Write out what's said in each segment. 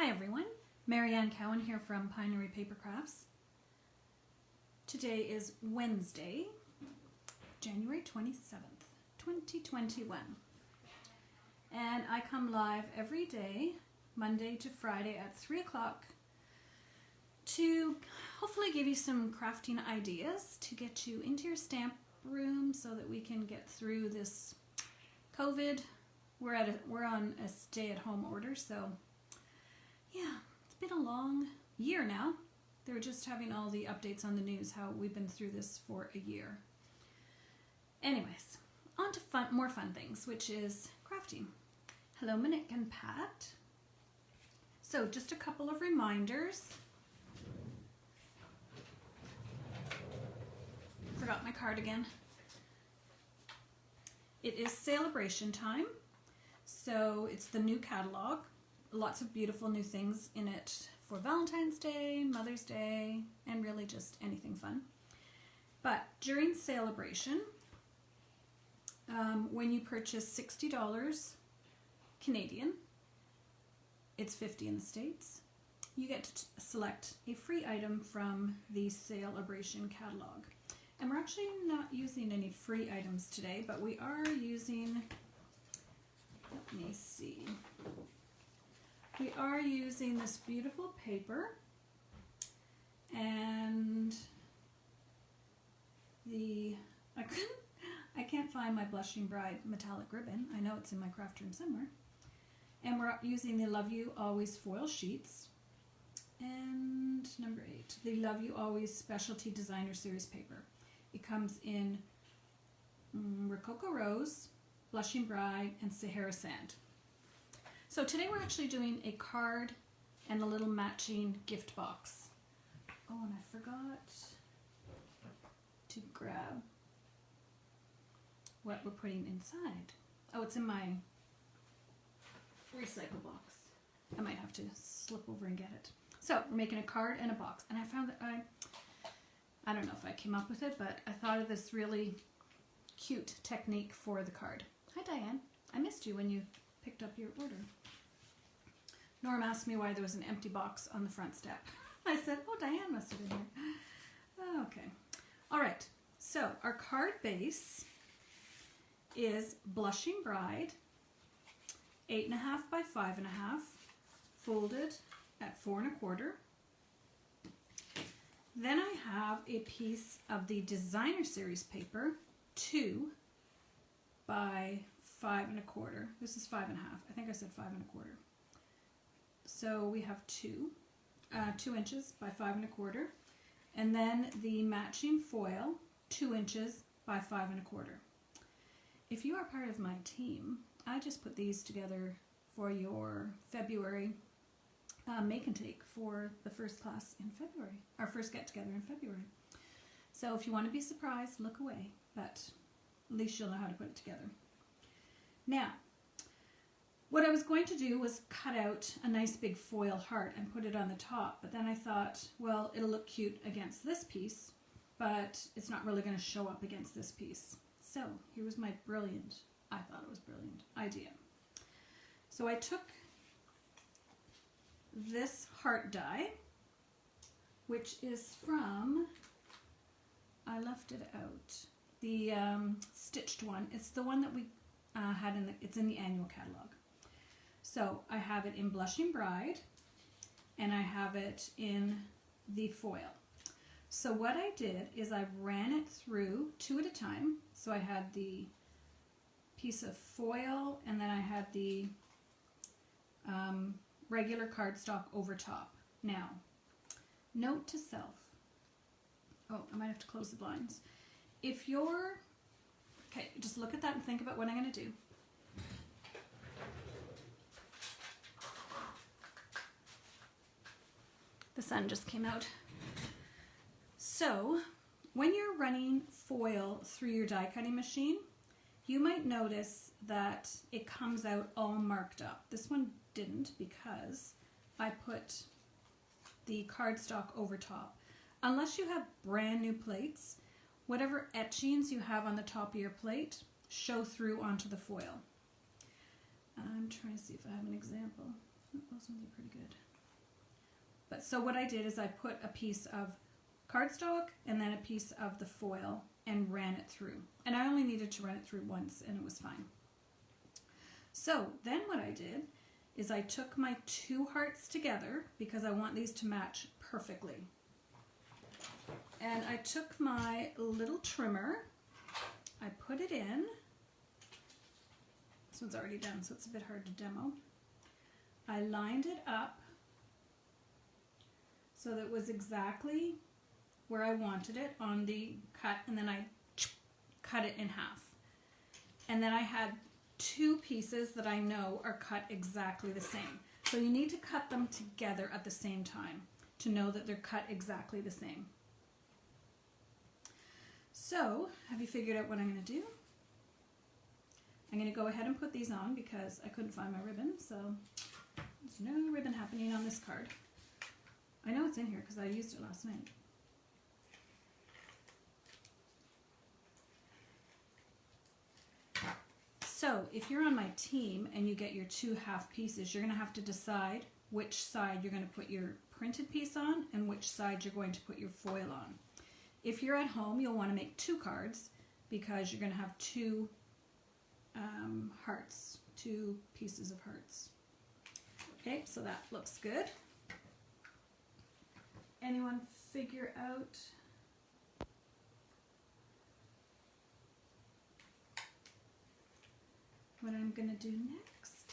Hi everyone, Marianne Cowan here from Pinery Paper Crafts. Today is Wednesday, January 27th, 2021. And I come live every day, Monday to Friday at 3 o'clock to hopefully give you some crafting ideas to get you into your stamp room so that we can get through this COVID. We're on a stay-at-home order, so yeah, it's been a long year now. They were just having all the updates on the news, how we've been through this for a year. Anyways, on to more fun things, which is crafting. Hello, Monique and Pat. So just a couple of reminders. Forgot my card again. It is celebration time, so it's the new catalog. Lots of beautiful new things in it for Valentine's Day, Mother's Day, and really just anything fun. But during celebration, when you purchase $60 Canadian, it's $50 in the States, you get to select a free item from the celebration catalog. And we're actually not using any free items today, but we are using, let me see. We are using this beautiful paper and I can't find my Blushing Bride metallic ribbon. I know it's in my craft room somewhere. And we're using the Love You Always foil sheets. And number 8, the Love You Always Specialty Designer Series paper. It comes in Rococo Rose, Blushing Bride, and Sahara Sand. So today we're actually doing a card and a little matching gift box. Oh, and I forgot to grab what we're putting inside. Oh, it's in my recycle box. I might have to slip over and get it. So we're making a card and a box. And I found that I don't know if I came up with it, but I thought of this really cute technique for the card. Hi, Diane. I missed you when you picked up your order. Norm asked me why there was an empty box on the front step. I said, oh, Diane must have been here. Okay. All right. So our card base is Blushing Bride, 8.5 by 5.5, folded at 4 1/4. Then I have a piece of the Designer Series paper, 2 by 5 1/4. This is 5.5. I think I said 5 1/4. So we have 2 inches by 5 1/4, and then the matching foil, 2 inches by 5 1/4. If you are part of my team, I just put these together for your February make and take for the first class in February, our first get together in February. So if you want to be surprised, look away, but at least you'll know how to put it together. Now, what I was going to do was cut out a nice big foil heart and put it on the top, but then I thought, well, it'll look cute against this piece, but it's not really going to show up against this piece. So here was my brilliant, I thought it was brilliant, idea. So I took this heart die, which is from, I left it out, the stitched one. It's the one that we had it's in the annual catalog. So I have it in Blushing Bride, and I have it in the foil. So what I did is I ran it through 2 at a time. So I had the piece of foil, and then I had the regular cardstock over top. Now, note to self. Oh, I might have to close the blinds. If you're, okay, just look at that and think about what I'm going to do. The sun just came out. So, when you're running foil through your die cutting machine, you might notice that it comes out all marked up. This one didn't because I put the cardstock over top. Unless you have brand new plates, whatever etchings you have on the top of your plate show through onto the foil. I'm trying to see if I have an example. Oh, those ones are pretty good. But so what I did is I put a piece of cardstock and then a piece of the foil and ran it through. And I only needed to run it through once and it was fine. So then what I did is I took my 2 hearts together because I want these to match perfectly. And I took my little trimmer, I put it in. This one's already done, so it's a bit hard to demo. I lined it up so that it was exactly where I wanted it on the cut, and then I cut it in half. And then I had 2 pieces that I know are cut exactly the same. So you need to cut them together at the same time to know that they're cut exactly the same. So, have you figured out what I'm going to do? I'm going to go ahead and put these on because I couldn't find my ribbon, so there's no ribbon happening on this card. I know it's in here because I used it last night. So, if you're on my team and you get your 2 half pieces, you're going to have to decide which side you're going to put your printed piece on and which side you're going to put your foil on. If you're at home, you'll want to make 2 cards because you're going to have 2 hearts, 2 pieces of hearts. Okay, so that looks good. Anyone figure out what I'm going to do next?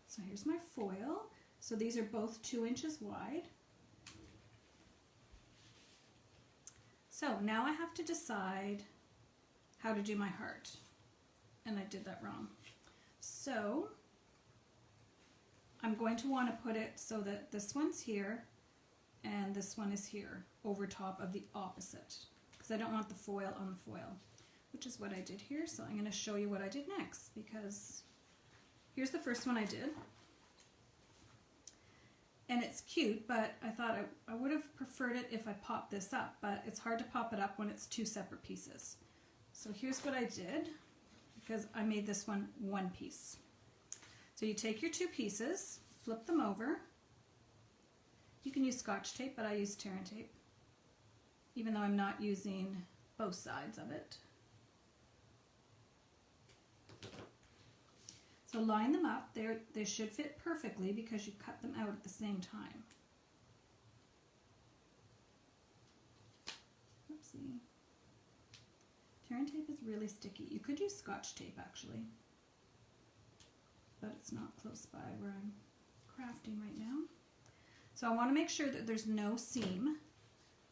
So here's my foil. So these are both 2 inches wide. So now I have to decide how to do my heart. And I did that wrong. So I'm going to want to put it so that this one's here and this one is here over top of the opposite, because I don't want the foil on the foil, which is what I did here. So I'm going to show you what I did next, because here's the first one I did. And it's cute, but I thought I would have preferred it if I popped this up, but it's hard to pop it up when it's 2 separate pieces. So here's what I did, because I made this one 1 piece. So you take your 2 pieces, flip them over. You can use Scotch tape, but I use tear and tape, even though I'm not using both sides of it. So line them up. They should fit perfectly because you cut them out at the same time. Oopsie. Tear and tape is really sticky. You could use Scotch tape actually, but it's not close by where I'm crafting right now. So I want to make sure that there's no seam.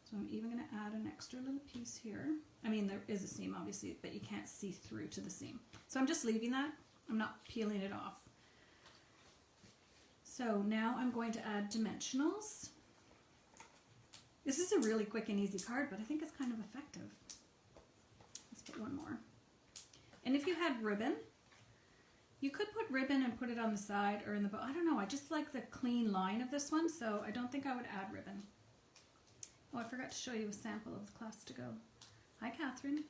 So I'm even going to add an extra little piece here. I mean, there is a seam obviously, but you can't see through to the seam. So I'm just leaving that. I'm not peeling it off. So now I'm going to add dimensionals. This is a really quick and easy card, but I think it's kind of effective. Let's put one more. And if you had ribbon, you could put ribbon and put it on the side or in the bow. I don't know, I just like the clean line of this one, so I don't think I would add ribbon. Oh, I forgot to show you a sample of the class to go. Hi, Catherine.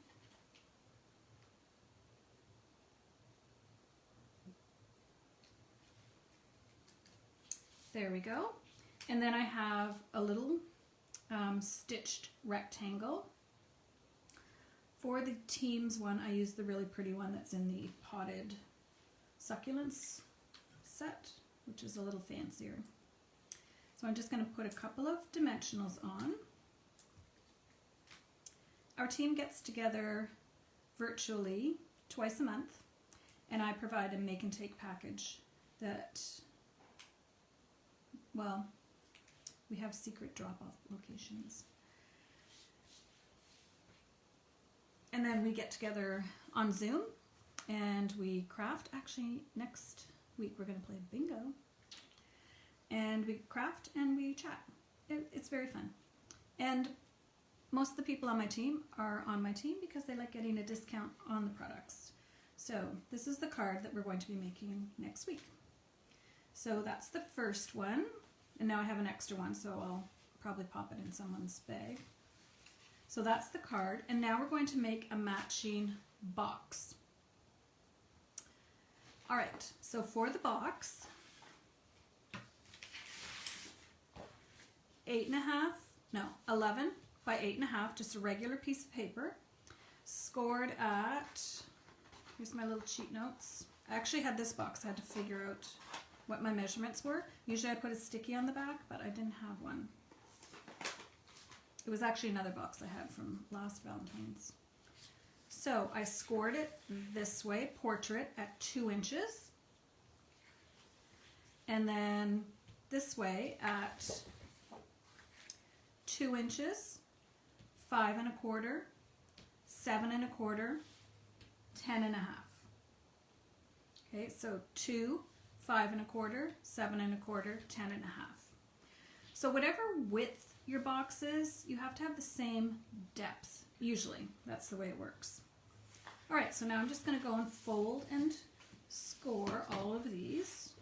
There we go. And then I have a little stitched rectangle. For the teams one, I use the really pretty one that's in the potted succulents set, which is a little fancier. So I'm just going to put a couple of dimensionals on. Our team gets together virtually twice a month, and I provide a make and take package that, well, we have secret drop-off locations. And then we get together on Zoom and we craft. Actually, next week we're going to play bingo. And we craft and we chat. It's very fun. And most of the people on my team are on my team because they like getting a discount on the products. So this is the card that we're going to be making next week. So that's the first one. And now I have an extra one, so I'll probably pop it in someone's bag. So that's the card. And now we're going to make a matching box. All right, so for the box, 11 by 8.5, just a regular piece of paper, scored at, here's my little cheat notes. I actually had this box, I had to figure out what my measurements were. Usually I put a sticky on the back, but I didn't have one. It was actually another box I had from last Valentine's. So I scored it this way, portrait, at 2 inches. And then this way at 2 inches, 5 1/4, 7 1/4, 10 1/2. Okay, so 2, 5 1/4, 7 1/4, 10 1/2. So whatever width your box is, you have to have the same depth. Usually, that's the way it works. All right, so now I'm just going to go and fold and score all of these.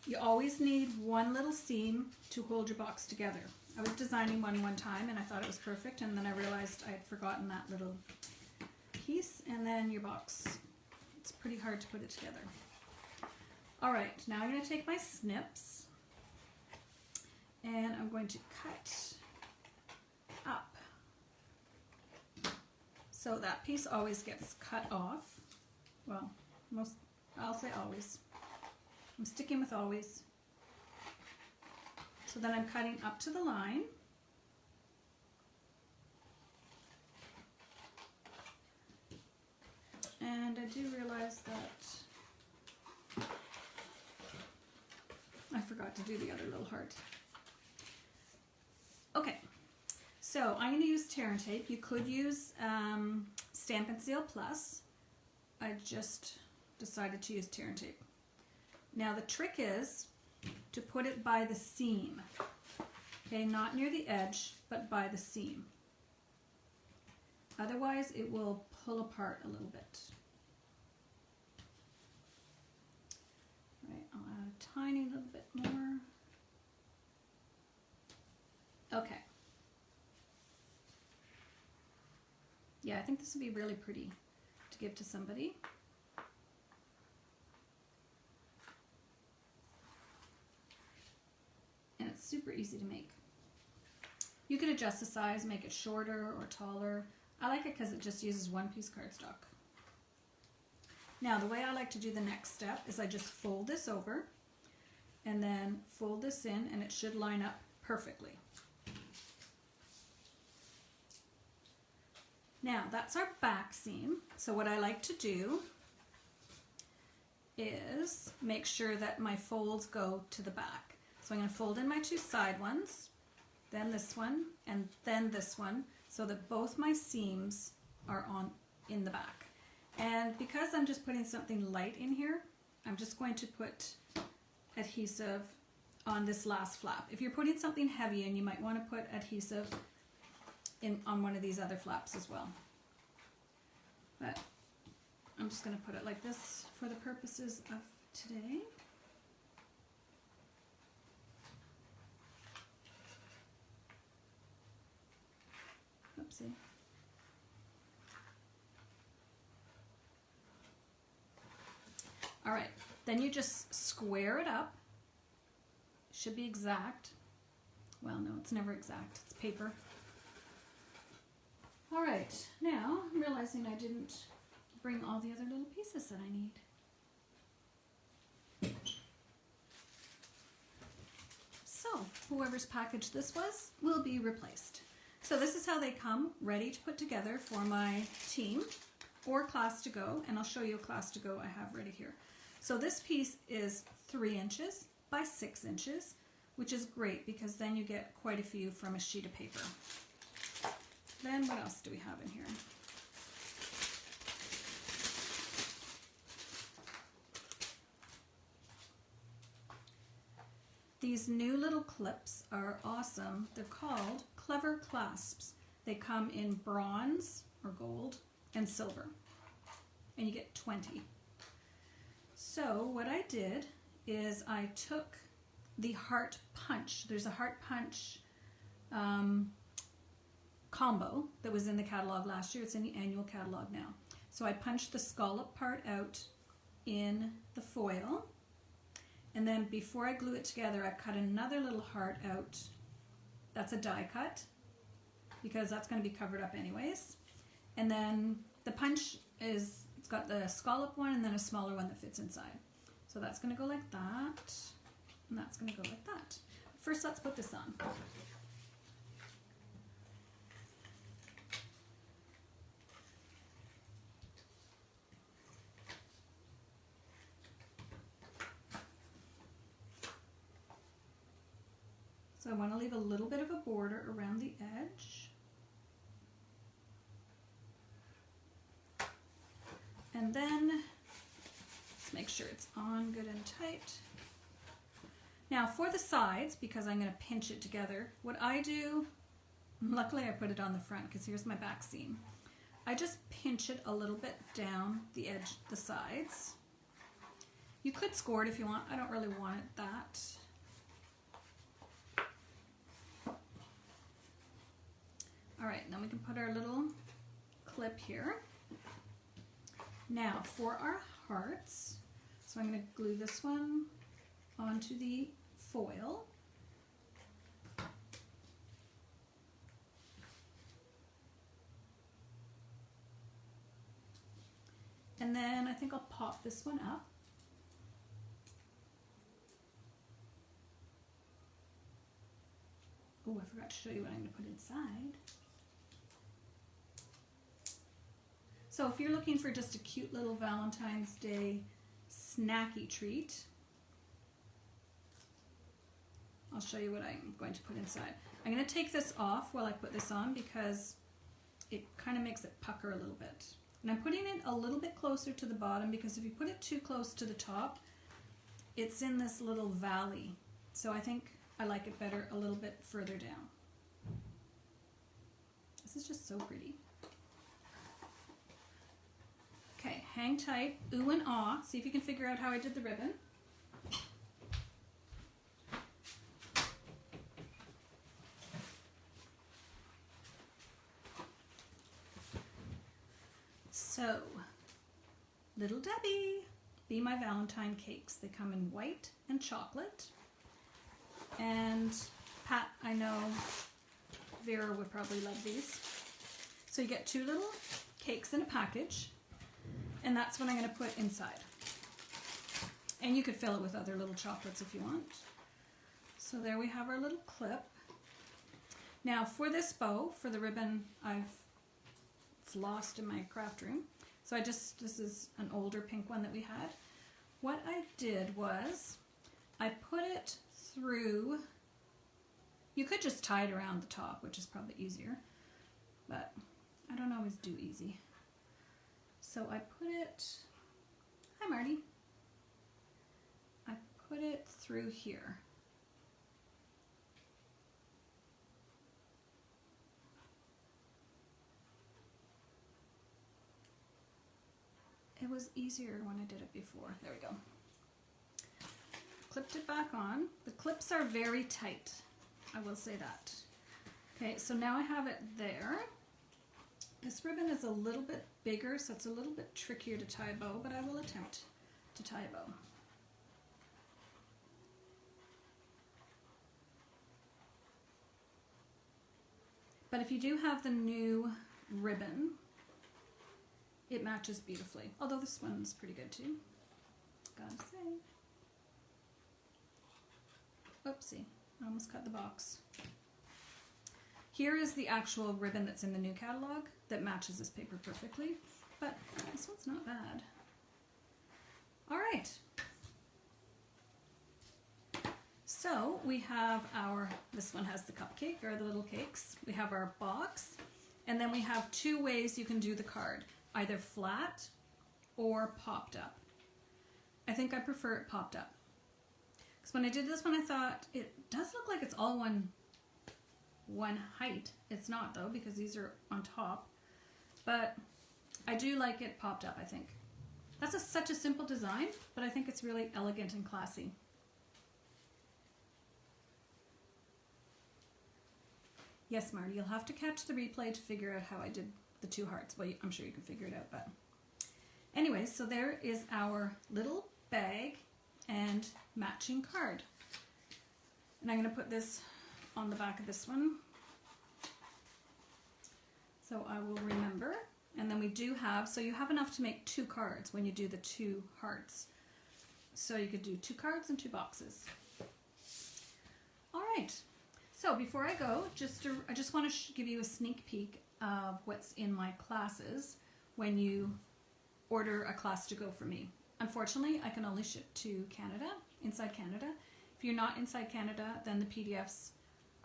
You always need one little seam to hold your box together. I was designing one time and I thought it was perfect, and then I realized I had forgotten that little piece, and then your box, it's pretty hard to put it together. All right, now I'm going to take my snips and I'm going to cut up. So that piece always gets cut off. Well, I'll say always. I'm sticking with always. So then I'm cutting up to the line. And I do realize that I forgot to do the other little heart. Okay, so I'm going to use tear and tape. You could use Stampin' Seal Plus. I just decided to use tear and tape. Now the trick is to put it by the seam. Okay, not near the edge, but by the seam. Otherwise it will pull apart a little bit. Right, I'll add a tiny little bit more. Okay. Yeah, I think this would be really pretty to give to somebody. And it's super easy to make. You can adjust the size, make it shorter or taller. I like it because it just uses one piece cardstock. Now the way I like to do the next step is I just fold this over and then fold this in, and it should line up perfectly. Now that's our back seam. So what I like to do is make sure that my folds go to the back. So I'm going to fold in my 2 side ones, then this one, and then this one, so that both my seams are in the back. And because I'm just putting something light in here, I'm just going to put adhesive on this last flap. If you're putting something heavy in, you might want to put adhesive on one of these other flaps as well. But I'm just going to put it like this for the purposes of today. Oopsie. All right, then you just square it up. It should be exact. Well, no, it's never exact. It's paper. All right, now I'm realizing I didn't bring all the other little pieces that I need. So whoever's package this was will be replaced. So this is how they come ready to put together for my team or class to go, and I'll show you a class to go I have ready here. So this piece is 3 inches by 6 inches, which is great because then you get quite a few from a sheet of paper. Then what else do we have in here? These new little clips are awesome. They're called Clever Clasps. They come in bronze or gold and silver, and you get 20. So what I did is I took the heart punch. There's a heart punch combo that was in the catalog last year. It's in the annual catalog now. So I punched the scallop part out in the foil, and then before I glue it together, I cut another little heart out. That's a die cut because that's going to be covered up anyways. And then the punch is, it's got the scallop one and then a smaller one that fits inside. So that's going to go like that, and that's going to go like that. First, let's put this on. So I want to leave a little bit of a border around the edge. And then let's make sure it's on good and tight. Now for the sides, because I'm going to pinch it together, what I do, luckily I put it on the front because here's my back seam. I just pinch it a little bit down the edge, the sides. You could score it if you want. I don't really want it that. All right, then we can put our little clip here. Now for our hearts, so I'm going to glue this one onto the foil. And then I think I'll pop this one up. Oh, I forgot to show you what I'm going to put inside. So if you're looking for just a cute little Valentine's Day snacky treat, I'll show you what I'm going to put inside. I'm going to take this off while I put this on because it kind of makes it pucker a little bit. And I'm putting it a little bit closer to the bottom because if you put it too close to the top, it's in this little valley. So I think I like it better a little bit further down. This is just so pretty. Okay, hang tight, ooh and ah. See if you can figure out how I did the ribbon. So, Little Debbie, Be My Valentine cakes. They come in white and chocolate. And Pat, I know Vera would probably love these. So you get 2 little cakes in a package. And that's what I'm going to put inside. And you could fill it with other little chocolates if you want. So there we have our little clip. Now for this bow, for the ribbon, it's lost in my craft room. So this is an older pink one that we had. What I did was, I put it through, you could just tie it around the top, which is probably easier, but I don't always do easy. So I put it, hi Marty, I put it through here. It was easier when I did it before. There we go. Clipped it back on. The clips are very tight, I will say that. Okay, so now I have it there. This ribbon is a little bit bigger, so it's a little bit trickier to tie a bow, but I will attempt to tie a bow. But if you do have the new ribbon, it matches beautifully. Although this one's pretty good too, gotta say. Oopsie, I almost cut the box. Here is the actual ribbon that's in the new catalog that matches this paper perfectly, but this one's not bad. All right. So we have this one has the cupcake or the little cakes. We have our box, and then we have 2 ways you can do the card, either flat or popped up. I think I prefer it popped up. Because when I did this one, I thought it does look like it's all one height. It's not though, because these are on top, but I do like it popped up, I think. That's such a simple design, but I think it's really elegant and classy. Yes, Marty, you'll have to catch the replay to figure out how I did the 2 hearts. Well, I'm sure you can figure it out, but anyway, so there is our little bag and matching card. And I'm going to put this on the back of this one, so I will remember. And then we do have, so you have enough to make 2 cards when you do the 2 hearts. So you could do 2 cards and 2 boxes. All right. So before I go, I just want to give you a sneak peek of what's in my classes when you order a class to go for me. Unfortunately, I can only ship to Canada, inside Canada. If you're not inside Canada, then the PDFs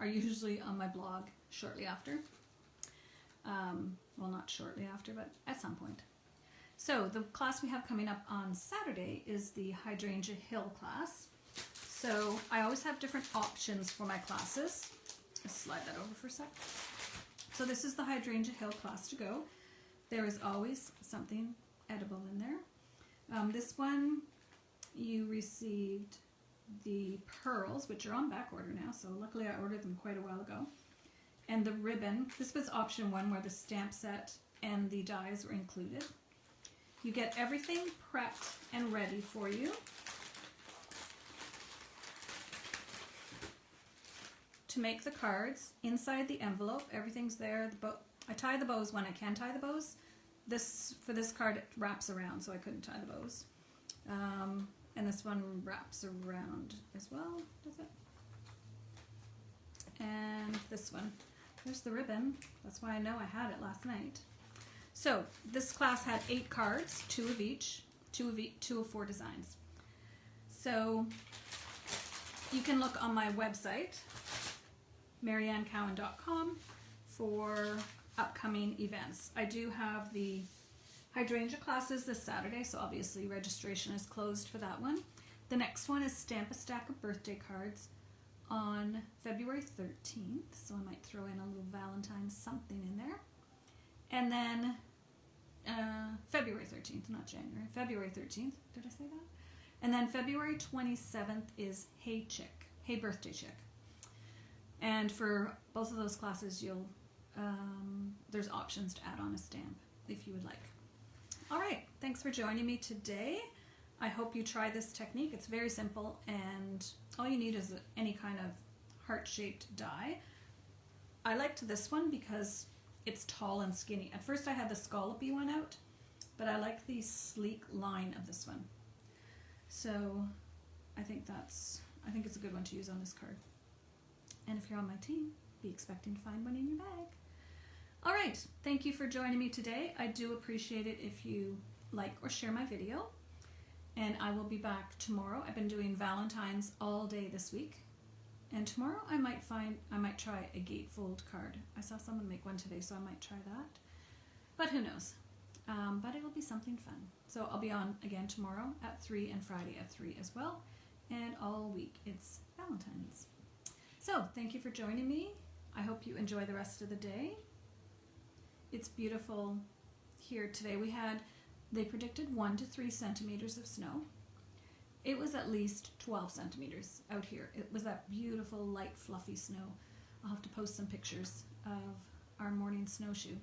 are usually on my blog shortly after. Well, not shortly after, but at some point. So the class we have coming up on Saturday is the Hydrangea Hill class. So I always have different options for my classes. Let's slide that over for a sec. So this is the Hydrangea Hill class to go. There is always something edible in there. This one, you received the pearls, which are on back order now, so luckily I ordered them quite a while ago. And the ribbon. This was option 1 where the stamp set and the dies were included. You get everything prepped and ready for you. To make the cards, inside the envelope, everything's there. I tie the bows when I can tie the bows. For this card, it wraps around, so I couldn't tie the bows. And this one wraps around as well, does it? And this one. There's the ribbon. That's why I know I had it last night. So this class had 8 cards, 2 of each, 2 of 4 designs. So you can look on my website, mariannecowan.com, for upcoming events. I do have the hydrangea classes this Saturday, so obviously registration is closed for that one. The next one is Stamp a Stack of Birthday Cards on February 13th, so I might throw in a little Valentine something in there. And then February 13th, not January, February 13th, did I say that? And then February 27th is Hey Chick, Hey Birthday Chick. And for both of those classes, there's options to add on a stamp if you would like. All right, thanks for joining me today. I hope you try this technique. It's very simple, and all you need is any kind of heart-shaped die. I liked this one because it's tall and skinny. At first I had the scallopy one out, but I like the sleek line of this one. So I think it's a good one to use on this card. And if you're on my team, be expecting to find one in your bag. All right, thank you for joining me today. I do appreciate it if you like or share my video. And I will be back tomorrow. I've been doing Valentine's all day this week. And tomorrow I might try a gatefold card. I saw someone make one today, so I might try that. But who knows? But it'll be something fun. So I'll be on again tomorrow at 3 and Friday at 3 as well. And all week it's Valentine's. So thank you for joining me. I hope you enjoy the rest of the day. It's beautiful here today. They predicted 1 to 3 centimeters of snow. It was at least 12 centimeters out here. It was that beautiful, light, fluffy snow. I'll have to post some pictures of our morning snowshoe.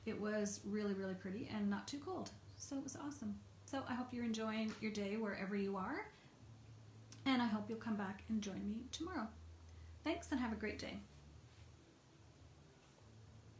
It was really, really pretty and not too cold. So it was awesome. So I hope you're enjoying your day wherever you are. And I hope you'll come back and join me tomorrow. Thanks and have a great day.